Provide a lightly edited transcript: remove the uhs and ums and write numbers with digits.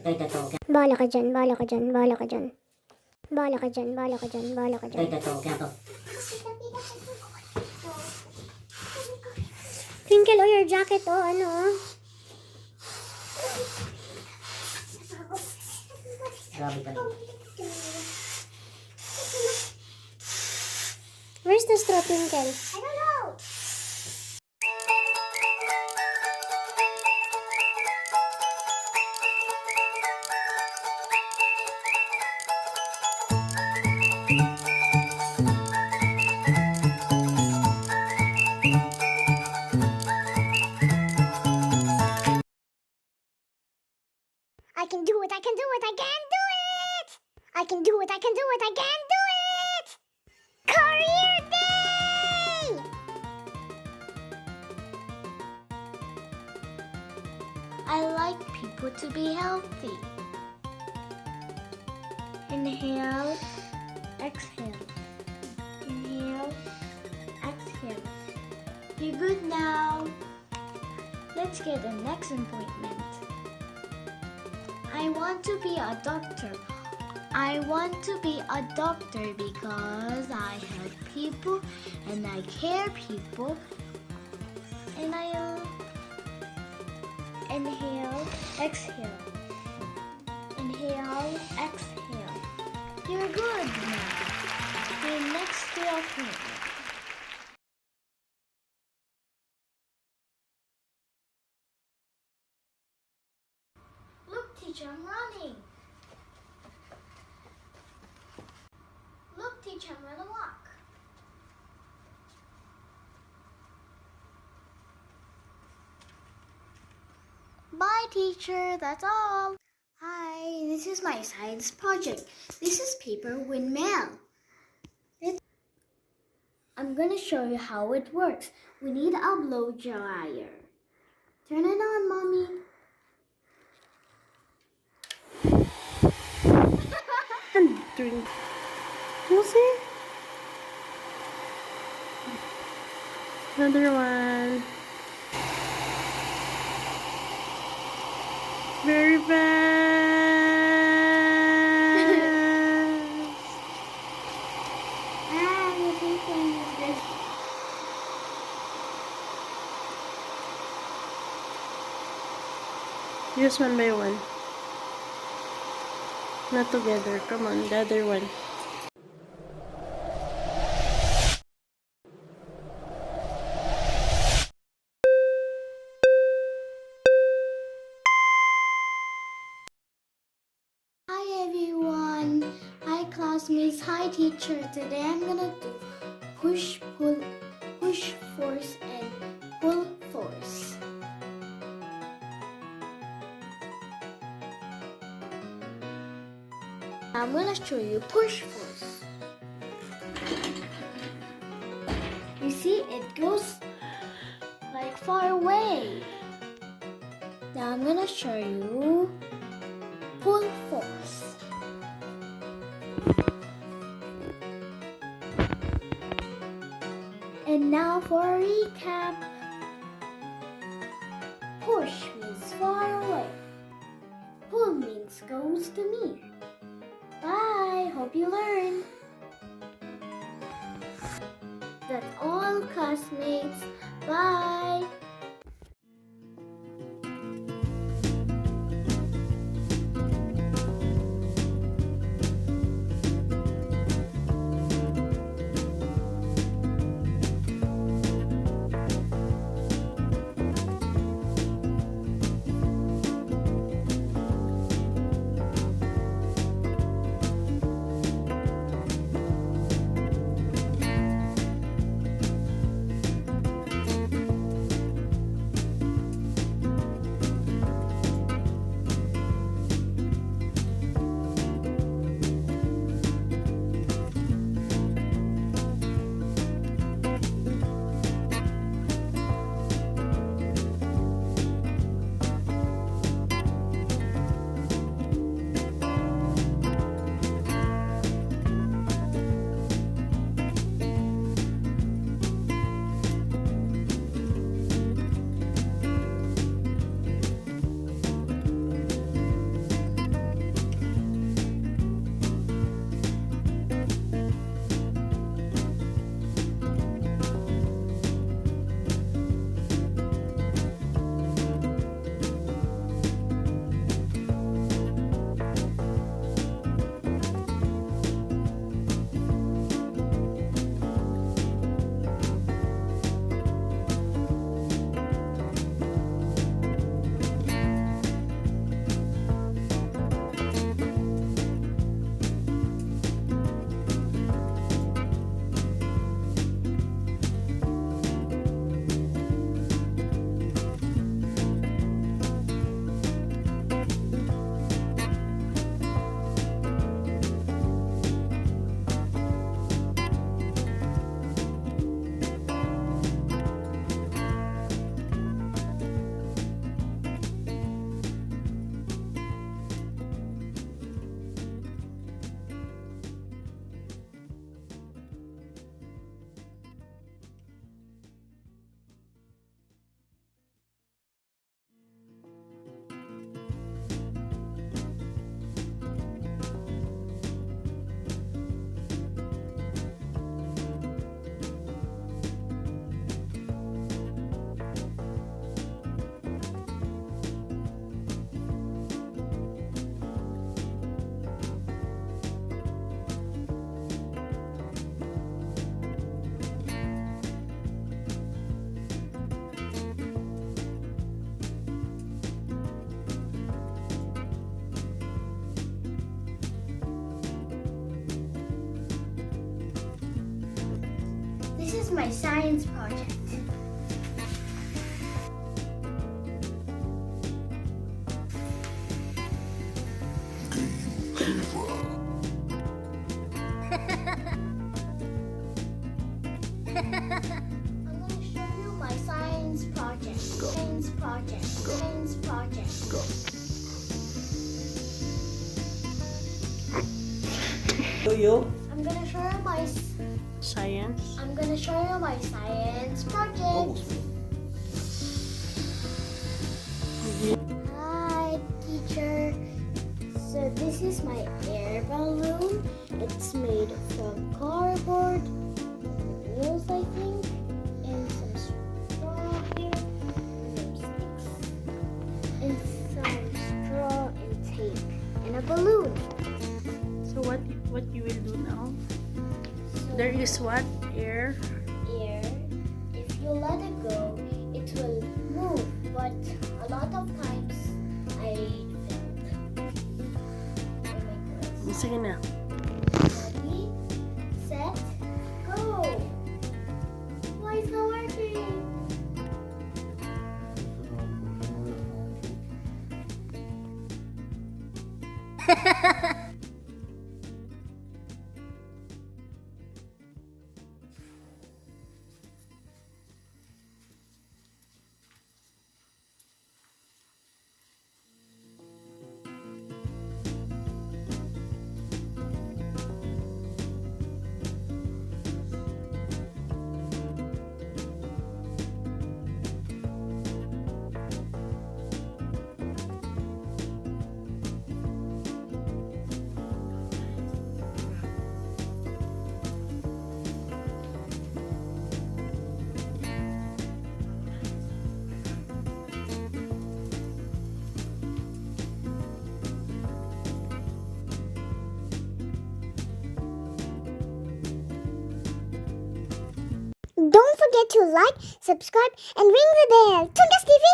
Bahala ka dyan, bahala ka dyan, bahala ka dyan. Bahala ka dyan, bahala ka dyan, bahala ka dyan. Twinkle, oh, your jacket, oh, ano, oh. Grabe ka. Where's the straw, Twinkle? I don't know. I can do it, I can do it, I can do it! I can do it, I can do it, I can do it! Career day! I like people to be healthy. Inhale, exhale. Inhale, exhale. You're good now. Let's get the next appointment. I want to be a doctor. I want to be a doctor because I help people and I care people. And I'll inhale, exhale. Inhale, exhale. You're good now. Your next appointment. Look, teacher, I'm running. Look, teacher, I'm gonna walk. Bye, teacher. That's all. Hi, this is my science project. This is paper windmill. I'm gonna show you how it works. We need a blow dryer. Turn it on, mommy. I'm doing. We'll see. Another one. Very fast. The pink one is good. Just one by one. Not together. Come on, the other one. Hi everyone. Hi classmates. Hi teacher. Today I'm gonna do push, pull, push force and pull force. I'm gonna show you push force. You see, it goes like far away. Now I'm gonna show you pull force. And now for a recap. Push means far away. Pull means goes to me. Bye. Hope you learned. That's all, classmates. Bye. is my science project. I'm going to show you my science project. Science project. Science project. You? I'm going to show you my Science? I'm going to show you my science project. Hi, teacher. So this is my air balloon. It's made from cardboard, wheels, I think, and some straw here, and some sticks, and some straw and tape, and a balloon. So what you will do now? So There is what? Air? air, if you let it go, it will move, but a lot of times I failed. Oh my goodness. Sige na. Ready, set, go! Why is not working? Don't forget to like, subscribe, and ring the bell. Tundas TV!